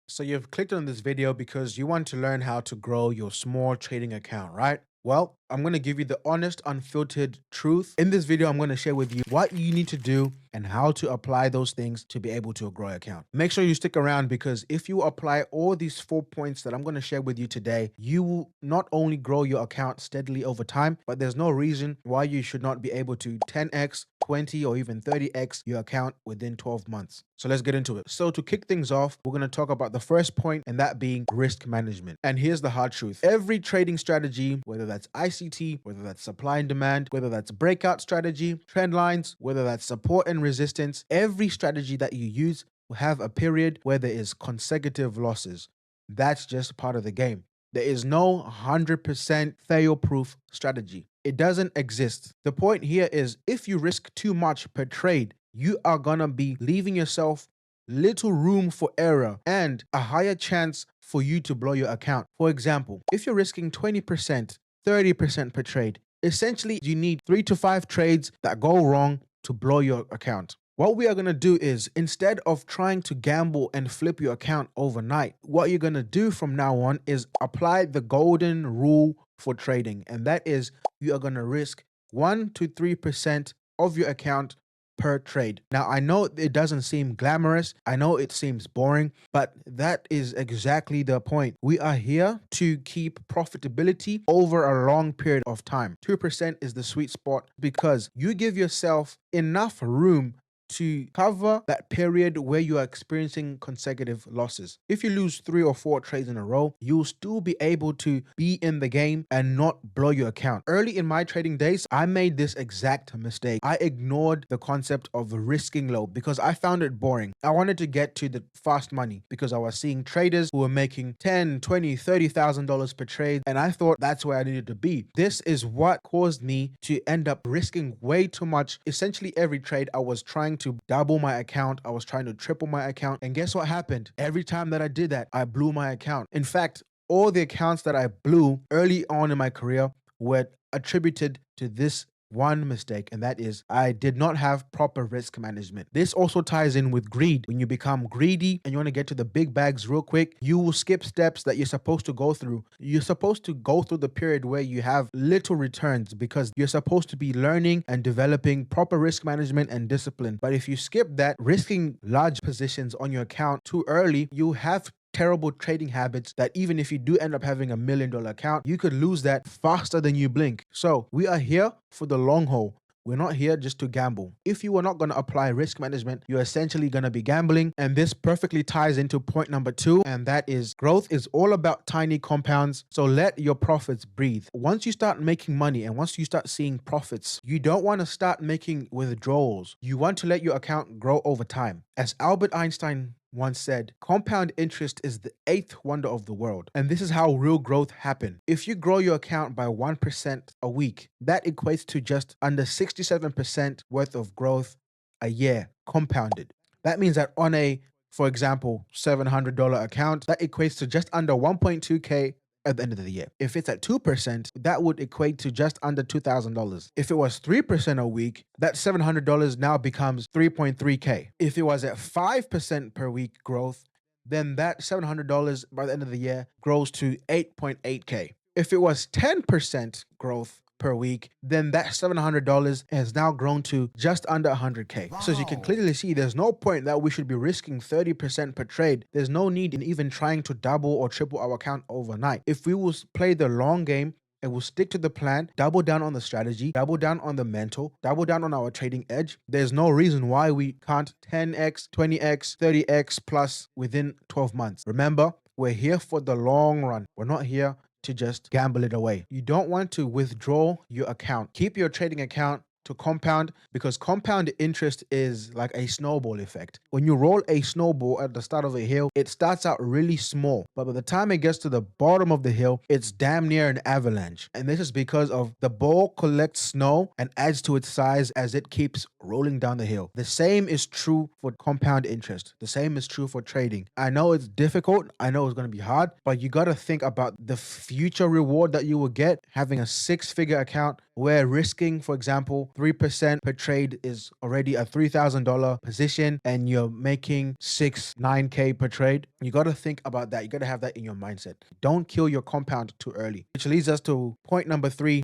So you've clicked on this video because you want to learn how to grow your small trading account, right? Well, I'm going to give you the honest, unfiltered truth. In this video, I'm going to share with you what you need to do and how to apply those things to be able to grow your account. Make sure you stick around because if you apply all these 4 points that I'm going to share with you today, you will not only grow your account steadily over time, but there's no reason why you should not be able to 10x, 20 or even 30x your account within 12 months. So let's get into it. So to kick things off, we're going to talk about the first point, and that being risk management. And here's the hard truth. Every trading strategy, whether that's ICT, whether that's supply and demand, whether that's breakout strategy, trend lines, whether that's support and resistance, every strategy that you use will have a period where there is consecutive losses. That's just part of the game. There is no 100% fail-proof strategy. It doesn't exist. The point here is if you risk too much per trade, you are gonna be leaving yourself little room for error and a higher chance for you to blow your account. For example, if you're risking 20%, 30% per trade, essentially you need 3 to 5 trades that go wrong to blow your account. What we are going to do is, instead of trying to gamble and flip your account overnight, what you're going to do from now on is apply the golden rule for trading. And that is you are going to risk 1 to 3% of your account per trade. Now, I know it doesn't seem glamorous. I know it seems boring, but that is exactly the point. We are here to keep profitability over a long period of time. 2% is the sweet spot because you give yourself enough room to cover that period where you are experiencing consecutive losses. If you lose 3 or 4 trades in a row, you'll still be able to be in the game and not blow your account. Early in my trading days, I made this exact mistake. I ignored the concept of risking low because I found it boring. I wanted to get to the fast money because I was seeing traders who were making $10, $20, $30,000 per trade, and I thought that's where I needed to be. This is what caused me to end up risking way too much. Essentially, every trade I was trying to double my account. I was trying to triple my account. And guess what happened? Every time that I did that, I blew my account. In fact, all the accounts that I blew early on in my career were attributed to this one mistake, and that is I did not have proper risk management. This also ties in with greed. When you become greedy and you want to get to the big bags real quick, you will skip steps that you're supposed to go through. You're supposed to go through the period where you have little returns because you're supposed to be learning and developing proper risk management and discipline. But if you skip that, risking large positions on your account too early, you have terrible trading habits that even if you do end up having $1 million account, you could lose that faster than you blink. So we are here for the long haul. We're not here just to gamble. If you are not going to apply risk management, you're essentially going to be gambling. And this perfectly ties into point number 2, and that is growth is all about tiny compounds. So let your profits breathe. Once you start making money and once you start seeing profits, you don't want to start making withdrawals. You want to let your account grow over time. As Albert Einstein once said, compound interest is the 8th wonder of the world. And this is how real growth happens. If you grow your account by 1% a week, that equates to just under 67% worth of growth a year compounded. That means that on a, for example, $700 account, that equates to just under 1.2K at the end of the year. If it's at 2%, that would equate to just under $2,000. If it was 3% a week, that $700 now becomes 3.3K. If it was at 5% per week growth, then that $700 by the end of the year grows to 8.8K. If it was 10% growth per week, then that $700 has now grown to just under 100K. Wow. So as you can clearly see, there's no point that we should be risking 30% per trade. There's no need in even trying to double or triple our account overnight. If we will play the long game and we'll stick to the plan, double down on the strategy, double down on the mental, double down on our trading edge, there's no reason why we can't 10x, 20x, 30x plus within 12 months. Remember, we're here for the long run. We're not here to just gamble it away. You don't want to withdraw your account. Keep your trading account to compound because compound interest is like a snowball effect. When you roll a snowball at the start of a hill, it starts out really small, but by the time it gets to the bottom of the hill, it's damn near an avalanche. And this is because of the ball collects snow and adds to its size as it keeps rolling down the hill. The same is true for compound interest. The same is true for trading. I know it's difficult. I know it's going to be hard, but you got to think about the future reward that you will get having a 6-figure account where risking, for example, 3% per trade is already a $3,000 position and you're making 9K per trade. You got to think about that. You got to have that in your mindset. Don't kill your compound too early, which leads us to point number 3.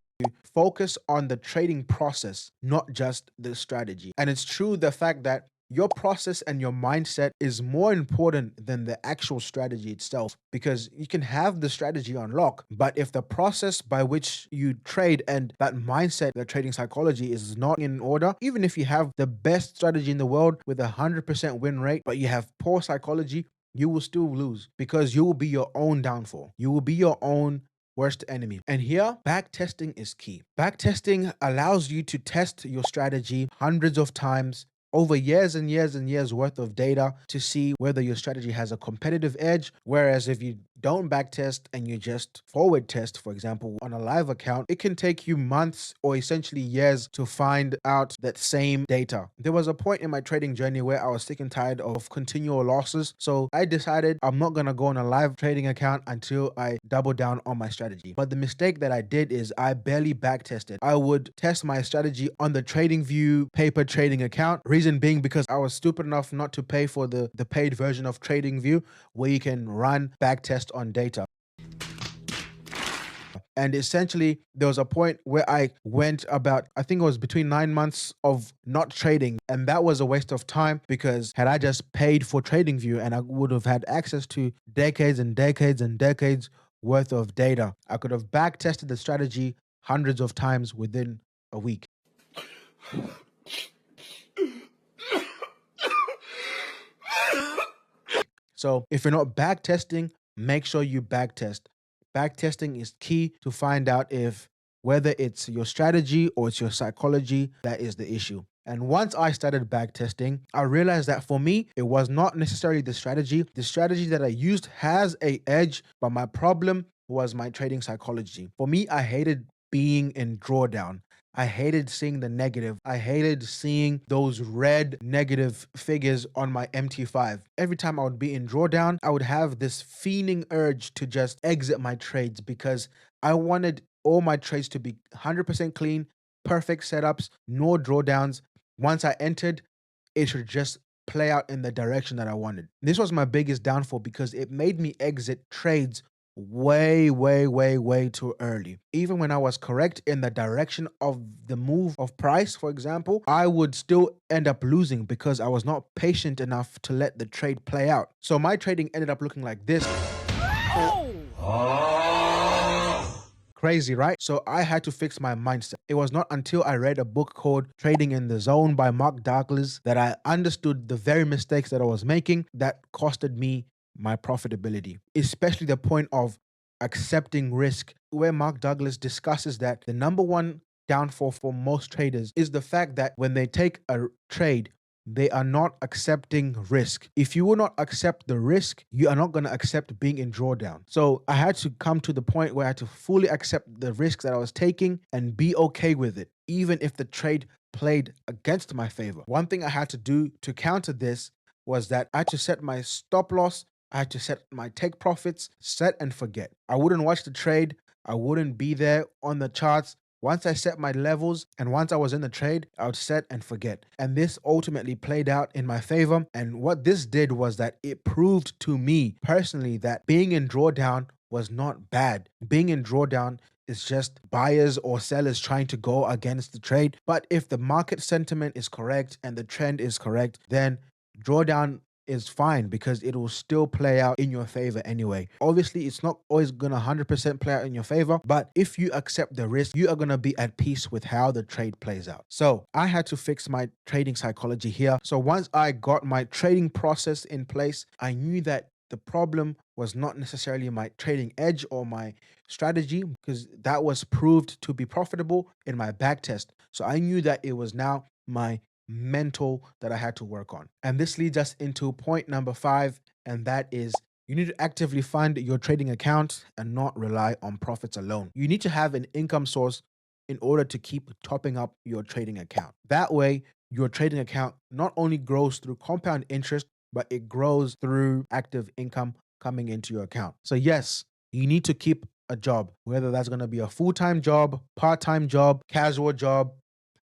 Focus on the trading process, not just the strategy. And it's true the fact that your process and your mindset is more important than the actual strategy itself, because you can have the strategy on lock, but if the process by which you trade and that mindset, the trading psychology, is not in order, even if you have the best strategy in the world with 100% win rate, but you have poor psychology, you will still lose because you will be your own downfall. You will be your own worst enemy. And here, back testing is key. Back testing allows you to test your strategy hundreds of times over years and years and years worth of data to see whether your strategy has a competitive edge. Whereas if you don't back test and you just forward test, for example, on a live account, it can take you months or essentially years to find out that same data. There was a point in my trading journey where I was sick and tired of continual losses. So I decided I'm not going to go on a live trading account until I double down on my strategy. But the mistake that I did is I barely back tested. I would test my strategy on the TradingView paper trading account. Reason being because I was stupid enough not to pay for the paid version of TradingView where you can run back test on data. And essentially, there was a point where I went about, I think it was between 9 months of not trading. And that was a waste of time because had I just paid for TradingView and I would have had access to decades and decades and decades worth of data, I could have back tested the strategy hundreds of times within a week. So if you're not back testing, make sure you back test. Back testing is key to find out if whether it's your strategy or it's your psychology that is the issue. And once I started back testing, I realized that for me, it was not necessarily the strategy. The strategy that I used has an edge, but my problem was my trading psychology. For me, I hated being in drawdown. I hated seeing the negative. I hated seeing those red negative figures on my MT5. Every time I would be in drawdown, I would have this fiending urge to just exit my trades because I wanted all my trades to be 100% clean, perfect setups, no drawdowns. Once I entered, it should just play out in the direction that I wanted. This was my biggest downfall because it made me exit trades way too early. Even when I was correct in the direction of the move of price, for example, I would still end up losing because I was not patient enough to let the trade play out. So my trading ended up looking like this. Crazy, right? So I had to fix my mindset. It was not until I read a book called Trading in the Zone by Mark Douglas that I understood the very mistakes that I was making that costed me my profitability, especially the point of accepting risk, where Mark Douglas discusses that the number one downfall for most traders is the fact that when they take a trade, they are not accepting risk. If you will not accept the risk, you are not going to accept being in drawdown. So I had to come to the point where I had to fully accept the risks that I was taking and be okay with it, even if the trade played against my favor. One thing I had to do to counter this was that I had to set my stop loss. I had to set my take profits, set and forget. I wouldn't watch the trade. I wouldn't be there on the charts. Once I set my levels and once I was in the trade, I would set and forget. And this ultimately played out in my favor. And what this did was that it proved to me personally that being in drawdown was not bad. Being in drawdown is just buyers or sellers trying to go against the trade. But if the market sentiment is correct and the trend is correct, then drawdown is fine because it will still play out in your favor anyway. Obviously, it's not always gonna 100% play out in your favor, but if you accept the risk, you are gonna be at peace with how the trade plays out. So I had to fix my trading psychology here. So once I got my trading process in place, I knew that the problem was not necessarily my trading edge or my strategy, because that was proved to be profitable in my back test. So I knew that it was now my mental that I had to work on. And this leads us into point number 5, and that is you need to actively fund your trading account and not rely on profits alone. You need to have an income source in order to keep topping up your trading account. That way, your trading account not only grows through compound interest, but it grows through active income coming into your account. So yes, you need to keep a job, whether that's going to be a full-time job, part-time job, casual job,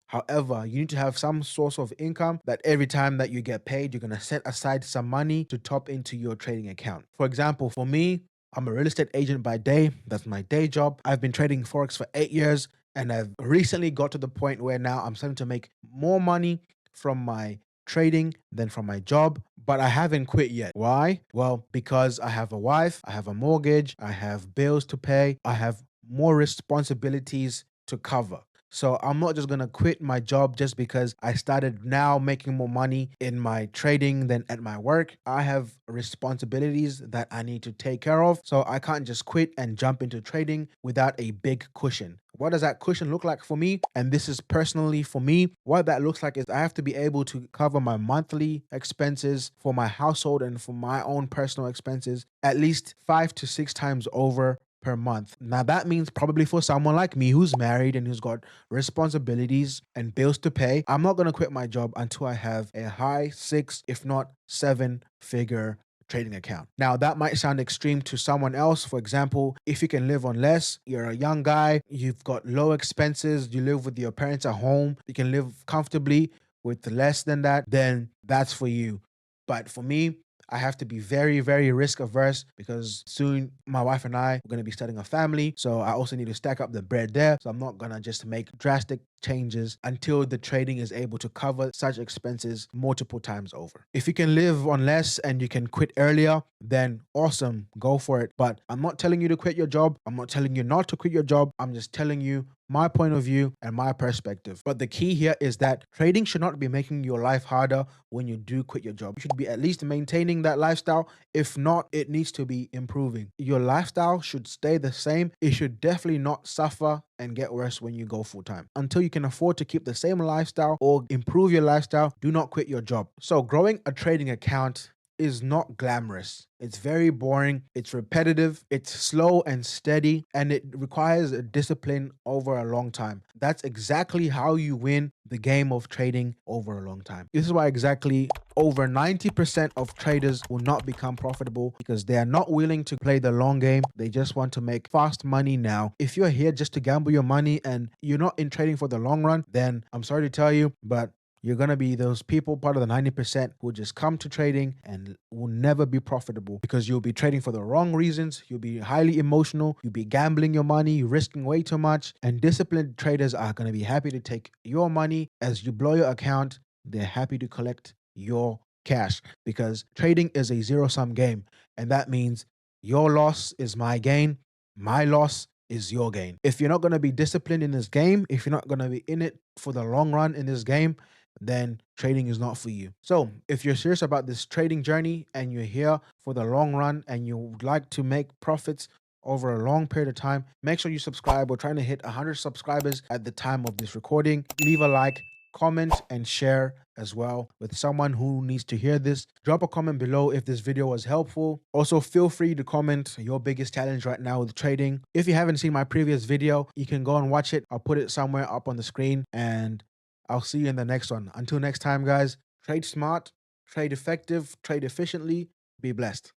However, you need to have some source of income that every time that you get paid, you're going to set aside some money to top into your trading account. For example, for me, I'm a real estate agent by day. That's my day job. I've been trading Forex for 8 years, and I've recently got to the point where now I'm starting to make more money from my trading than from my job, but I haven't quit yet. Why? Well, because I have a wife, I have a mortgage, I have bills to pay, I have more responsibilities to cover. So I'm not just going to quit my job just because I started now making more money in my trading than at my work. I have responsibilities that I need to take care of. So I can't just quit and jump into trading without a big cushion. What does that cushion look like for me? And this is personally for me. What that looks like is I have to be able to cover my monthly expenses for my household and for my own personal expenses at least 5 to 6 times over per month. Now, that means probably for someone like me who's married and who's got responsibilities and bills to pay, I'm not going to quit my job until I have a high 6, if not 7 figure trading account. Now, that might sound extreme to someone else. For example, if you can live on less, you're a young guy, you've got low expenses, you live with your parents at home, you can live comfortably with less than that, then that's for you. But for me, I have to be very, very risk averse because soon my wife and I are going to be starting a family. So I also need to stack up the bread there. So I'm not going to just make drastic changes until the trading is able to cover such expenses multiple times over. If you can live on less and you can quit earlier, then awesome, go for it. But I'm not telling you to quit your job. I'm not telling you not to quit your job. I'm just telling you my point of view and my perspective. But the key here is that trading should not be making your life harder when you do quit your job. You should be at least maintaining that lifestyle. If not, it needs to be improving. Your lifestyle should stay the same. It should definitely not suffer and get worse when you go full time. Until you can afford to keep the same lifestyle or improve your lifestyle, do not quit your job. So growing a trading account is not glamorous. It's very boring, it's repetitive, it's slow and steady, and it requires a discipline over a long time. That's exactly how you win the game of trading over a long time. This is why exactly over 90% of traders will not become profitable because they are not willing to play the long game. They just want to make fast money now. If you're here just to gamble your money and you're not in trading for the long run, then I'm sorry to tell you, but you're going to be those people, part of the 90% who just come to trading and will never be profitable because you'll be trading for the wrong reasons. You'll be highly emotional. You'll be gambling your money, risking way too much. And disciplined traders are going to be happy to take your money as you blow your account. They're happy to collect your cash because trading is a zero-sum game. And that means your loss is my gain. My loss is your gain. If you're not going to be disciplined in this game, if you're not going to be in it for the long run in this game, then trading is not for you. So if you're serious about this trading journey and you're here for the long run and you would like to make profits over a long period of time, make sure you subscribe. We're trying to hit 100 subscribers at the time of this recording. Leave a like, comment, and share as well with someone who needs to hear this. Drop a comment below if this video was helpful. Also, feel free to comment your biggest challenge right now with trading. If you haven't seen my previous video, you can go and watch it. I'll put it somewhere up on the screen, and I'll see you in the next one. Until next time, guys, trade smart, trade effective, trade efficiently. Be blessed.